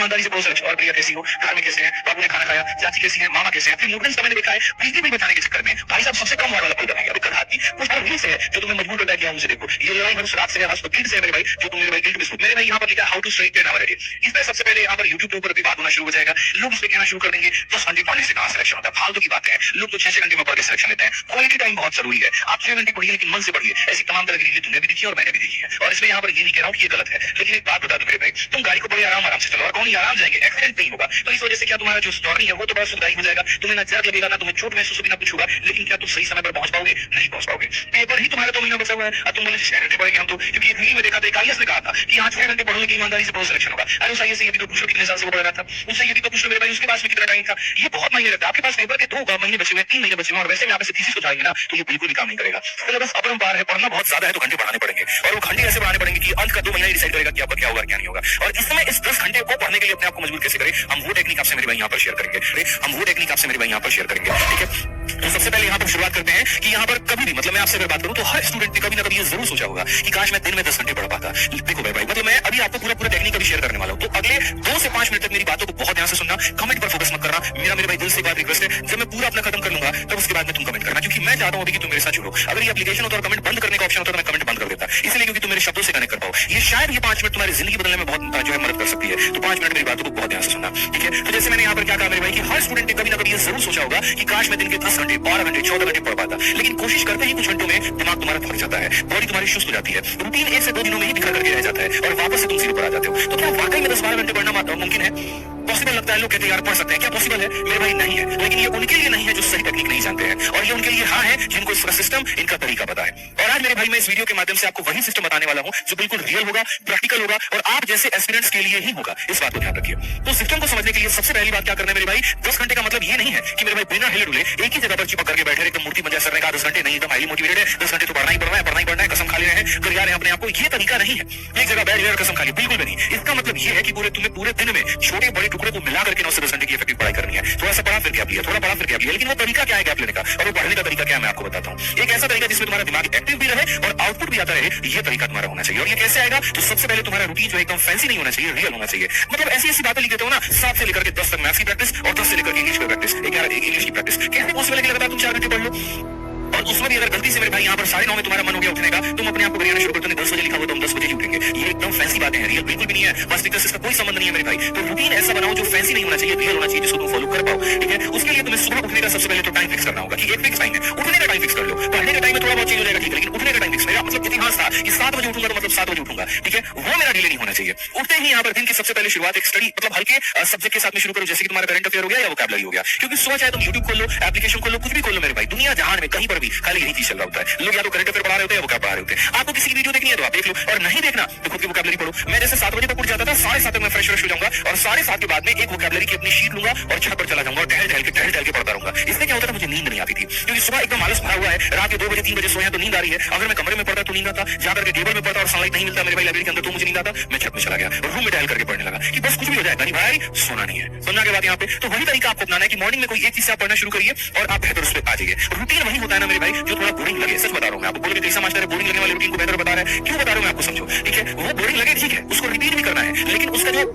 ईमानदारी से पड़ोस और प्रिया कैसी हो, घर में कैसे है, बाबू ने खाना खाया, चाची कैसी है, मामा कैसे है। फिर न्यूट्रंस मैंने देखा है बिजली बिल बचाने के चक्कर में भाई साहब सबसे कम वाला कोई बनाएगा अभी कल आती कुछ तो रील से है जो तुम्हें मजबूर करता है कि मुझे देखो ये लड़ाई हर रात से है, हर गिल्ड से है मेरे भाई, जो तुम मेरे भाई गिल्ड बिस्कुट मेरे भाई यहाँ पर लिखा how to straight our edit. इस पर सबसे पहले यहाँ पर यूट्यूब के ऊपर भी बात होना शुरू हो जाएगा, लोग इस पे कहना शुरू कर देंगे 10 घंटे पढ़ने से कहाँ सिलेक्शन होता है, फालतू की बातें हैं। लोग तो 6 घंटे में पढ़ के सिलेक्शन लेते हैं। क्वालिटी टाइम बहुत जरूरी है, आप 6 घंटे पढ़िए लेकिन मन से पढ़िए। ऐसी तमाम तरह की रीलें तुमने भी देखी और मैंने भी देखी है, और इसमें यहाँ पर ये नहीं कह रहा हूँ ये गलत है, लेकिन एक बात बता दो मेरे भाई, तुम गाड़ी को बड़े आराम से चलो और कौन आराम जाएंगे, एक्सीडेंट नहीं होगा। तो इस वजह से क्या तुम्हारा जो जर्नी है वो तो बड़ा सुखदायी हो जाएगा, तुम्हें ना जर्क लगेगा, ना तुम्हें चोट महसूस होगी, ना कुछ होगा। लेकिन क्या तुम सही समय पर पहुंच पाओगे? नहीं पहुंच पाओगे। पेपर ही तुम्हारा 2 महीना बचा हुआ है और तुम बोले 6 घंटे पढ़ेंगे हम तो, क्योंकि रील में देखा था आईएएस ने कहा था कि यहाँ 6 घंटे पढ़ोगे कि ईमानदारी से पढ़ो सिलेक्शन होगा। अरे उस आईएएस से ये भी तो पूछ लो कितने साल से वो पढ़ रहा था, उससे ये भी तो पूछ लो मेरे भाई उसके पास में कितना टाइम था। ये बहुत मायने रखता है। आपके पास पेपर के 2 महीने बचे हुए, 3 महीने बचे हुए और वैसे में आप इसे थीसिस को जाएंगे ना तो ये बिल्कुल भी काम नहीं करेगा। सिलेबस अपरंपार है, पढ़ना बहुत ज्यादा है तो घंटे बढ़ाने पड़ेंगे, और वो घंटे ऐसे बढ़ाने पड़ेंगे कि अंत का 2 महीना डिसाइड करेगा कि आपका क्या होगा क्या नहीं होगा। और इस समय इस 10 घंटे को पढ़ने के लिए अपने आप को मजबूर कैसे करें, हम वो टेक्निक आपसे मेरे भाई यहाँ पर शेयर करेंगे। हम वो टेक्निक आपसे मेरे भाई यहाँ पर शेयर करेंगे, ठीक है। तो सबसे पहले यहाँ पर शुरुआत करते हैं कि यहाँ पर कभी भी मतलब मैं आपसे अगर बात करूं तो हर स्टूडेंट ने कभी ना कभी ये जरूर सोचा होगा कि काश मैं दिन में 10 घंटे पढ़ पाता। देखो भाई मतलब मैं अभी आपको पूरा टेक्निक अभी शेयर करने वाला हूँ, तो अगले 2 से 5 मिनट तक मेरी बातों को बहुत ध्यान से सुनना, कमेंट पर फोकस मत करना। मेरे भाई दिल से बात रिक्वेस्ट है, जब मैं पूरा अपना खत्म कर लूंगा तब उसके बाद में तुम कमेंट करना, क्योंकि मैं चाहता हूँ अभी कि तुम मेरे साथ जुड़ो। अगर ये एप्लीकेशन होता और कमेंट बंद करने का ऑप्शन होता तो मैं कमेंट बंद कर देता, इसलिए क्योंकि तुम मेरे शब्दों से कनेक्ट कर पाओ। ये शायद ये 5 मिनट तुम्हारी जिंदगी बदलने में बहुत जो है मदद कर सकती है। तो 5 मिनट मेरी बातों को बहुत ध्यान से सुनना, ठीक है। तो जैसे मैंने यहाँ पर क्या कहा मेरे भाई कि हर स्टूडेंट ने कभी ना कभी ये जरूर सोचा होगा कि काश मैं दिन के 10 घंटे 12 घंटे 14 घंटे पढ़ पाता, लेकिन कोशिश करते ही कुछ घंटों में दिमाग तुम्हारा थक जाता है, बॉडी तुम्हारी सुस्त हो जाती है, रूटीन 1 से 2 दिनों में ही बिखर करके रह जाता है और वापस से तुम सीधे पर आ जाते हो। तो क्या वाकई में 10-12 घंटे पढ़ना मुमकिन है? पॉसिबल लगता है, लोग कहते हैं यार पढ़ सकते हैं, क्या पॉसिबल है? मेरे भाई नहीं है, लेकिन ये उनके लिए नहीं है जो सही टेक्निक नहीं जानते हैं, और ये उनके लिए हाँ है जिनको इसका सिस्टम, इनका तरीका पता है। और आज मेरे भाई मैं इस वीडियो के माध्यम से आपको वही सिस्टम बताने वाला हूँ जो बिल्कुल रियल होगा, प्रैक्टिकल होगा और आप जैसे एस्पिरेंट्स के लिए ही होगा। इस बात को ध्यान रखिए। तो सिस्टम को समझने के लिए सबसे पहली बात क्या करना है मेरे भाई, 10 घंटे का मतलब ये नहीं है कि मेरे भाई बिना हिले डुले एक ही जगह पर चिपक करके बैठे एकदम मूर्ति बन जाए। सर ने कहा 10 घंटे नहीं, एकदम हाईली मोटिवेटेड है, 10 घंटे तो पढ़ना ही पढ़ना है, पढ़ना ही पढ़ना है, कसम खा ले रहे हैं, कर रहे हैं अपने आप को। ये तरीका नहीं है एक जगह बैठ गए कसम खा ली, बिल्कुल भी नहीं। इसका मतलब ये है कि तुम्हें पूरे दिन में छोटे बड़े टुकड़े को मिला करके 9 से 10 घंटे की इफेक्टिव पढ़ाई करनी है। थोड़ा सा पढ़ा फिर गैप लिया, थोड़ा पढ़ा फिर गैप लिया, लेकिन वो तरीका क्या है गैप लेने का और वो पढ़ने का तरीका क्या है मैं आपको बताता हूँ। एक ऐसा तरीका जिसमें तुम्हारा दिमाग एक्टिव भी रहे और आउटपुट भी आता रहे, ये तरीका तुम्हारा होना चाहिए। और ये कैसे आएगा? तो सबसे पहले तुम्हारा रूटीन जो एकदम फैंसी नहीं होना चाहिए, रियल होना चाहिए। मतलब ऐसी बातें लिख देते हो ना, 7 से लेकर के 10 तक मैथ्स की प्रैक्टिस और 10 से लेकर के इंग्लिश की प्रैक्टिस, इंग्लिश की प्रैक्टिस। कैसे पॉसिबल है कि लगातार तुम 4 घंटे पढ़ लो? और उसमें भी अगर गलती से मेरे भाई यहाँ पर 9:30 में तुम्हारा मन हो गया उठने का, तुम अपने आप को गरियाना शुरू करते हो 10 बजे लिखा हुआ तो हम 10 बजे ही उठेंगे। ये एकदम फैंसी बातें हैं, रियल बिल्कुल भी नहीं है। वास्तविकता से इसका कोई संबंध नहीं है मेरे भाई। तो रूटीन ऐसा बनाओ जो फैंसी नहीं होना चाहिए, रियल होना चाहिए, जिसको तुम फॉलो कर पाओ, ठीक है। उसके लिए तुम्हें सुबह उठने का सबसे पहले तो टाइम फिक्स करना होगा कि एक फिक्स टाइम है, उठने का टाइम फिक्स कर लो। पढ़ने का टाइम में थोड़ा बहुत चेंज हो जाएगा, ठीक है, लेकिन उठने का टाइम फिक्स। मेरा मतलब इतिहास था कि 7 बजे उठूंगा तो मतलब 7 बजे उठूंगा, ठीक है, वो मेरा डिले नहीं होना चाहिए। उठते ही यहाँ पर दिन की सबसे पहले शुरुआत एक स्टडी मतलब हल्के सब्जेक्ट के साथ में शुरू करो, जैसे कि तुम्हारा करंट अफेयर हो गया या वोकैबुलरी हो गया। क्योंकि सुबह चाहे तुम यूट्यूब खोलो, एप्लीकेशन खोलो, कुछ भी खोलो मेरे भाई, दुनिया जहां में कहीं पर भी खाली यही चीज चल रहा होता है। लोग या तो करंट अफेयर पढ़ा रहे होते हैं या वोकैब पढ़ा रहे होते हैं। आपको किसी की वीडियो देखनी है तो आप देख लो, और नहीं देखना तो खुद की वोकैबुलरी पढ़ो। मैं जैसे 7 बजे तक उठ जाता था, 7:30 तक मैं फ्रेश हो जाऊंगा और 7:30 के बाद में एक वोकैबुलरी की अपनी शीट लूंगा और छत पर चला जाऊंगा और टहल के पढ़ता रहूंगा। इससे क्या होता था, मुझे नींद नहीं आती थी, क्योंकि सुबह एकदम आलस भरा हुआ है, रात के 2 बजे 3 बजे सोया तो नींद आ रही है। अगर मैं कमरे में पढ़ता तो नींद आता, जाकर के टेबल में पढ़ता और सनलाइट नहीं मिलता मेरे भाई लाइब्रेरी के अंदर तो मुझे नींद आता। मैं छत में चला गया और रूम में टहल करके पढ़ने लगा कि बस कुछ भी हो जाए नहीं भाई सोना नहीं है। सुनना के बाद यहाँ पे तो वही तरीका आपको अपनाना है कि मॉर्निंग में कोई एक चीज से आप पढ़ना शुरू करिए और आप बेहतर उस पर आ जाइए। रूटीन वही होता है ना मेरे भाई जो थोड़ा बोरिंग लगे। सच बता रहा हूँ मैं आपको, बोलोगे कैसा मास्टर है बोरिंग लगने वाले रूटीन को बेहतर बता रहा है, क्यों बता रहा हूँ मैं आपको, समझो, ठीक है। वो बोरिंग लगे ठीक है, उसको रिपीट भी करना है, लेकिन उसका जो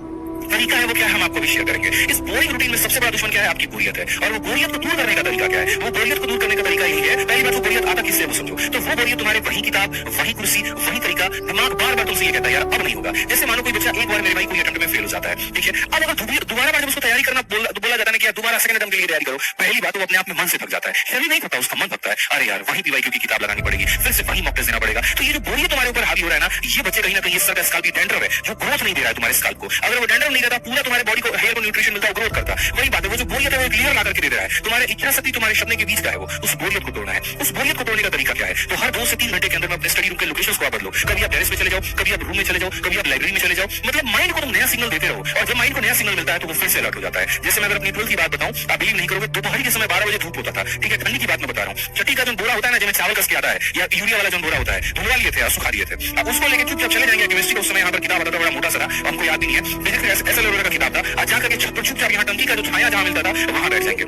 तरीका है वो क्या है हम आपको भी शेयर करेंगे। इस बोरिंग रूटीन में सबसे बड़ा दुश्मन क्या है? आपकी बोरियत है। और वो बोरियत को दूर करने का तरीका क्या है? वो बोरियत को दूर करने का तरीका यही है, पहली बात वो बोरियत आता किससे वो समझो। तो वो बोरियत तुम्हारे वही किताब, वही कुर्सी, वही तरीका, दिमाग बार बार तुमसे ये कहता है यार अब नहीं होगा। जैसे मानो कोई बच्चा एक बार मेरे भाई कोई अटेम्प्ट में फेल हो जाता है, ठीक है, अब अगर दोबारा बार जब उसको तैयारी करना बोला जाता है कि यार दोबारा सेकंड अटेम्प्ट के लिए तैयारी करो, पहली बात वो अपने आप में मन से थक जाता है, शरीर नहीं थकता, उसका मन थकता है। अरे यार वही पीवाई की किताब लगानी पड़ेगी, फिर से वही मॉक टेस्ट देना पड़ेगा। तो ये जो बोरियत तुम्हारे ऊपर हावी हो रहा है ना, ये बच्चे कहीं ना कहीं इस तरह का स्काल्प डेंड्रफ है जो ग्रोथ नहीं दे रहा है तुम्हारे स्काल्प को। अगर वो डेंड्रफ नहीं रहता, पूरा तुम्हारे बॉडी को हेयर को न्यूट्रिशन मिलता है, ग्रोथ करता। वही बात है, वो जो बोरियत है वो क्लियर ला करके दे रहा है। तुम्हारे इच्छा शक्ति तुम्हारे सपने के बीच का है, वो उस बोरियत को तोड़ना है। उस बोरियत को तोड़ने का तरीका क्या है? तो हर 2 से 3 घंटे के अंदर में अपने स्टडी रूम के लोकेशंस को बदलो। कभी आप टेरेस पे चले जाओ, कभी आप रूम में चले जाओ, कभी आप लाइब्रेरी में चले जाओ। मतलब माइंड को तुम नया सिग्नल देते रहो, और जब माइंड को नया सिग्नल मिलता है तो वो फिर से अलर्ट हो जाता है। जैसे मैं अगर अपनी 12th की बात बताऊं, आप बिलीव नहीं करोगे, दोपहर के समय 12 बजे धूप होता था, ठीक है, ठंडी की बात मैं बता रहा हूँ। चट्टी का जो बोरा होता है ना, जिसमें चावल कस के आता है, या यूरिया वाला जो बोरा होता है, धुलवा लिए थे, सुखा लिए थे। अब उसको लेके चुपचाप चले जाएंगे केमिस्ट्री का, उस समय यहाँ पर किताब आता था बड़ा मोटा सा, हमको याद भी नहीं है, फिजिक्स ऐसा लेवल का किताब था। आज जाकर के छत पर चुपचाप यहाँ टंकी का जो छाया जहाँ मिलता था वहां बैठ जाएंगे।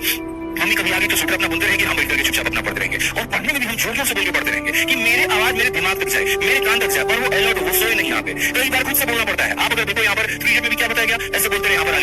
मम्मी कभी आगे तो स्वेटर अपना बुनते रहेंगे, हम बैठ करके चुपचाप अपना पढ़ते रहेंगे। और पढ़ने में भी हम जोर जोर से बोल के पढ़ते रहेंगे कि मेरे आवाज मेरे दिमाग तक जाए, मेरे कान तक जाए, पर वो अलर्ट हो, सोए नहीं। यहाँ पे कई बार खुद से बोलना पड़ता है। आप अगर देखो यहाँ पर 3 में भी क्या बताया गया, ऐसे बोलते रहे यहाँ पर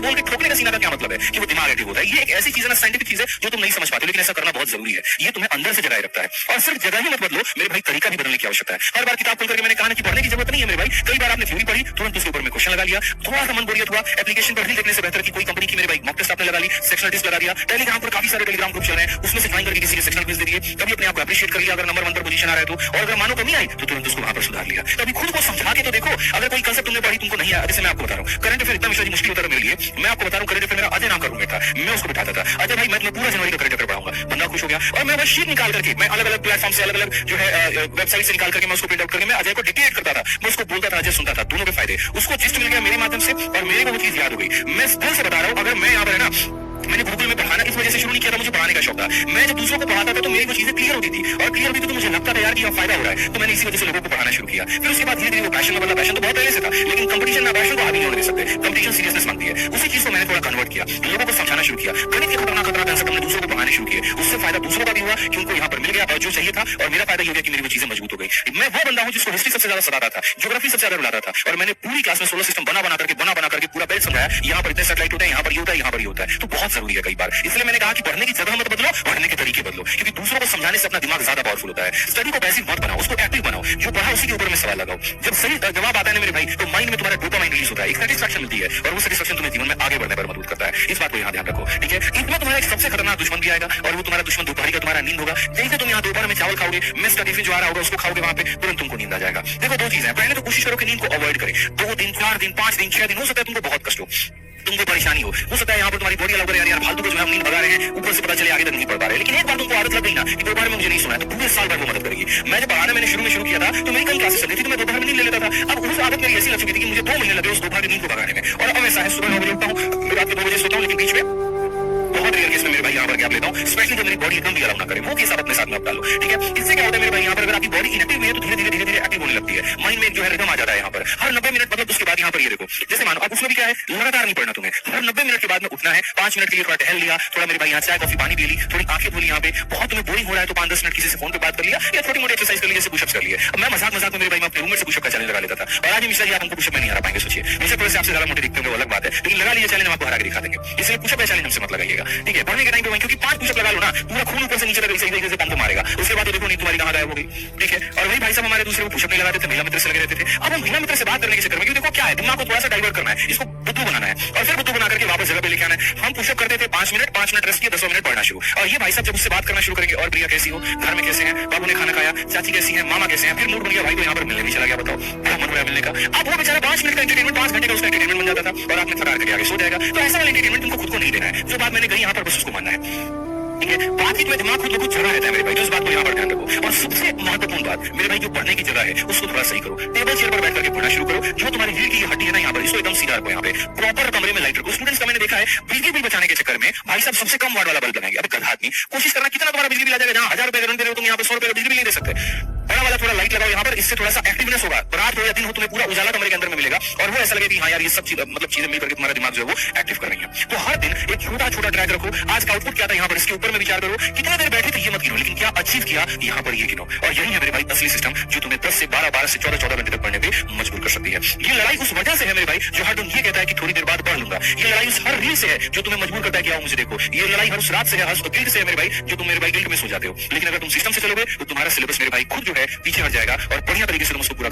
बोल के ठोकने का सीना का क्या मतलब है कि वो दिमाग एक्टिव होता है? ये एक ऐसी चीज है ना, साइंटिफिक चीज है जो तुम नहीं समझ पाते, लेकिन ऐसा करना बहुत जरूरी है। ये तुम्हें अंदर से जगाए रखता है। और सिर्फ जगह ही मत बदलो मेरे भाई, तरीका भी बदलने की आवश्यकता है। हर बार किताब खोल करके मैंने कहा ना कि पढ़ने की जरूरत नहीं है मेरे भाई। कई बार आपने थ्योरी पढ़ी, तुरंत उसके ऊपर में क्वेश्चन लगा लिया, थोड़ा सा मन बोरियत हुआ, एप्लीकेशन पर रील देखने से बेहतर कि कोई कंपनी की मेरे भाई मॉक टेस्ट आपने लगा ली, सेक्शनल टेस्ट लगा दिया। टेलीग्राम पर काफी सारे टेलीग्राम ग्रुप चल रहे हैं, उसमें से ज्वाइन करके किसी के सेक्शनल क्विज दे दिए। कभी अपने आप को अप्रिशिएट कर लिया अगर नंबर 1 पर पोजीशन आ रहा है तो, और अगर मानो कमी आई तो तुरंत उसको वहां पर सुधार लिया। कभी खुद को समझा के तो देखो, अगर कोई कंसेप्ट तुमने पढ़ी तुमको नहीं आया, जैसे मैं आपको बता रहा हूँ करंट अफेयर इतना विषय मुश्किल होता है मेरे लिए। मैं आपको बता रहा हूँ करंट अफेयर मेरा अजय नाम का रूममेट था, मैं उसको बिठाता था, अजय भाई मैं तुम्हें पूरा जनवरी का करंट अफेयर पढ़ाऊंगा। बंदा खुश हो गया और मैं बस शीट निकाल करके, मैं अलग अलग प्लेटफॉर्म से, अलग अलग जो है वेबसाइट से निकाल करके मैं उसको प्रिंट आउट करके मैं अजय को डिक्टेट करता था, मैं उसको बोलता था, अजय सुनता था। दोनों के फायदे, उसको जिस्ट मिल गया मेरे माध्यम से और मेरे को वो चीज याद हो गई। मैं दिल से बता रहा हूँ, अगर मैं यहाँ पर है ना, मैंने गुरुकुल में पढ़ाना इस वजह से शुरू नहीं किया था, मुझे पढ़ाने का शौक था। मैं जब दूसरों को पढ़ाता था तो मेरी वो चीजें क्लियर होती थी, और क्लियर होती थी तो मुझे लगता था यार कि अब फायदा हो रहा है, तो मैंने इसी वजह से लोगों को पढ़ाना शुरू किया। फिर उसके बाद धीरे धीरे वो पैशन में बदला। पैशन तो बहुत पहले से था, लेकिन कंपटीशन ना, पैशन को आगे नहीं होने दे सकते, कंपटीशन सीरियसनेस मांगती है। उसी चीज को मैंने थोड़ा कन्वर्ट किया, लोगों को समझाना शुरू किया। गणित के खतरनाक खतरनाक आंसर हमने दूसरों को पढ़ाने शुरू किए, उससे फायदा दूसरों का भी हुआ कि उनको यहाँ पर मिल गया और जो चाहिए था, और मेरा फायदा ये हो गया कि मेरी वो चीजें मजबूत हो गई। मैं वो बंदा हूँ जिसको हिस्ट्री सबसे ज्यादा सताता था, ज्योग्राफी सबसे ज्यादा रुलाता था, और मैंने पूरी क्लास में सोलर सिस्टम बना बना करके पूरा बेल्ट समझाया, यहाँ पर इतने सैटेलाइट होते हैं, यहाँ पर ये होता है, यहाँ पर ये होता है। तो बहुत जरूरी है कई बार, इसलिए मैंने कहा कि पढ़ने की जगह मत बदलो, पढ़ने के तरीके बदलो, क्योंकि दूसरों को समझाने से अपना दिमाग ज्यादा पावरफुल होता है। स्टडी को पैसिव मत बनाओ, उसको एक्टिव बनाओ। जो पढ़ा उसी के ऊपर में सवाल लगाओ। जब सही जवाब आता है ना मेरे भाई, तो माइंड में तुम्हारा डोपामाइन रिलीज होता है, एक सेटिस्फैक्शन मिलती है, और वो सेटिस्फैक्शन तुम्हें जीवन में आगे बढ़ने पर मदद करता है। इस बात को यहाँ ध्यान रखो, ठीक है? इसमें तुम्हारा एक सबसे खतरनाक दुश्मन भी आएगा, और वो तुम्हारा दुश्मन दोपहर का तुम्हारा नींद होगा। जैसे तुम यहाँ दोपहर में चावल खाओगे, मेस का टिफिन जो आ रहा होगा उसको खाओगे, वहां पे तुरंत तुमको नींद आ जाएगा। देखो दो चीजें, पहले तो कोशिश करो कि नींद को अवॉइड करें। 2 दिन, 4 दिन, 5 दिन, 6 दिन, हो सकता है तुमको बहुत कष्ट हो, तुमको परेशानी हो सकता है यहाँ पर तुम्हारी बॉडी अलग यार फालतू को जो है हम नींद भगा रहे हैं, ऊपर से पता चले आगे तक नहीं पढ़ पा रहे। लेकिन एक बार तुमको आदत लग गई ना कि दोपहर में मुझे नहीं सुना है, तो पूरे साल भर वो मदद करेगी। मैं जब पढ़ाना मैंने शुरू में शुरू किया था तो मेरी कई क्लासेस चलती थी, तो मैं दोपहर में नींद ले लेता था। अब उस आदत मेरी ऐसी लग चुकी थी कि मुझे 2 महीने लगे उस दोपहर की नींद को भगाने में। और अब ऐसा है, सुबह 9 बजे उठता हूँ, रात के 2 बजे सोता हूँ, लेकिन बीच में बहुत रेयर केस में मेरे भाई यहाँ पर गैप लेता हूँ, स्पेशली जब मेरी बॉडी एकदम भी अलाउ ना करे। वो केस आप अपने साथ में आप डालो, ठीक है? इससे क्या होता है मेरे भाई, यहाँ पर अगर आपकी बॉडी इनएक्टिव में है तो धीरे धीरे एक्टिव होने लगती है। माइंड में एक जो है रिदम आ जाता है यहाँ पर। हर 90 मिनट मतलब उसके बाद यहाँ पर ये देखो, जैसे मानो अब उसमें भी क्या है, लगातार नहीं पढ़ना तुम्हें, हर 90 मिनट के बाद में उठना है, 5 मिनट के लिए थोड़ा टहल लिया, थोड़ा मेरे भाई यहाँ चाय कॉफी पानी पी ली, थोड़ी आंखें धोली, यहाँ पे बहुत तुम्हें बोरिंग हो रहा है तो 5-10 मिनट किसी से फोन पे बात कर लिया, या छोटी मोटी एक्सरसाइज कर ली, जैसे पुशअप्स कर लिए। अब मैं मजाक में मेरे भाई मैं अपने रूममेट से पुशअप का चैलेंज लगा लेता था, और आज मिश्रा जी आप हमको पुशअप में नहीं हरा पाएंगे, सोचिए मिश्रा थोड़े से आपसे ज्यादा मोटे दिखते होंगे, वो अलग बात है, लेकिन लगा लीजिए चैलेंज, हम आपको हरा के दिखा देंगे। इसलिए पुशअप का चैलेंज हमसे मत लगाइएगा, ठीक है? पढ़ने के टाइम पे क्योंकि 5 पुशअप लगा लो ना, पूरा खून ऊपर से नीचे तक सही तरीके से पंप मारेगा, उसके बाद तो देखो नींद तुम्हारी कहाँ गायब हो गई, ठीक है? और वही भाई साहब हमारे दूसरे को पुशअप नहीं लगाते थे, महिला मित्र से लगे रहते थे। अब हम महिला मित्र से बात करने के चक्कर में, क्योंकि देखो क्या है, दिमाग को थोड़ा सा डाइवर्ट करना है, इसको बुद्धू बनाना है, और फिर बुद्धू बना करके वापस जगह पे लेके आना है। हम पुशअप करते थे 5 मिनट रेस्ट किया, 10 मिनट पढ़ना शुरू। और ये भाई साहब जब उससे बात करना शुरू करेंगे, और प्रिया कैसी हो, घर में कैसे हैं, बाबू ने खाना खाया, चाची कैसी है, मामा कैसे हैं, फिर मूड बन गया भाई को यहाँ पर मिलने भी चला गया, बताओ बड़ा मन हो रहा है मिलने का। अब वो बेचारा 5 मिनट का एंटरटेनमेंट 5 घंटे का उसका एंटरटेनमेंट बन जाता था, और आपने थका करके आगे सो जाएगा। तो ऐसा वाला एंटरटेनमेंट तुमको खुद को नहीं देना है। जो बात मैंने कही यहाँ पर बस उसको मानना है, ठीक है? बात की तुम्हें दिमाग खुद कुछ जगह रहता है मेरे भाई, तो इस बात को यहाँ पर ध्यान रखो। और सबसे महत्वपूर्ण बात मेरे भाई, जो पढ़ने की जगह है उसको थोड़ा सही करो, टेबल चेयर पर बैठ करके पढ़ना शुरू करो। जो तुम्हारी रीढ़ की हड्डी है ना यहाँ पर, इसको एकदम सीधा रखो, यहाँ पे प्रॉपर कमरे में लाइट रखो। स्टूडेंट्स का मैंने देखा है बिजली बिल बचाने के चक्कर में भाई साहब सबसे कम वाट वाला बल्ब लगाएंगे। अब गधा आदमी कोशिश करना, कितना तुम्हारा बिजली बिल आ जाएगा, जहाँ 1000 रुपए दे रहे हो तुम, यहाँ पे 100 रुपए बिजली बिल नहीं दे सकते। बड़ा वाला थोड़ा लाइट लगाओ यहाँ पर, इससे थोड़ा सा एक्टिवनेस होगा। रात हो या दिन हो, तुम्हें पूरा उजाला कमरे के अंदर में मिलेगा, और वो ऐसा लगे कि हाँ यार ये सब चीज मतलब चीजें मिलकर के तुम्हारा दिमाग जो है वो एक्टिव कर रही है। तो हर दिन एक छोटा छोटा ट्रैक रखो, आज का आउटपुट क्या था यहाँ पर, इसके ऊपर में विचार करो। कितना देर बैठे थे ये मत गिनो, लेकिन क्या अचीव किया यहाँ पर ये गिनो। और यही है मेरे भाई असली सिस्टम, जो तुम्हें 10 से 12 से 14 घंटे तक पढ़ने पे मजबूर कर सकती है। ये लड़ाई उस वजह से है मेरे भाई, जो हर दिन ये कहता है कि थोड़ी देर बाद पढ़ लूंगा। ये लड़ाई उस हर रील से है जो तुम्हें मजबूर करता है कि आओ मुझे देखो। ये लड़ाई हर उस रात से है, हर उस गिल्ट से है मेरे भाई, जो तुम मेरे भाई गिल्ट में सो जाते हो। लेकिन अगर तुम सिस्टम से चलोगे तो तुम्हारा सिलेबस मेरे भाई खुद जो है पीछे हट जाएगा, और बढ़िया तरीके से तुम उसको पूरा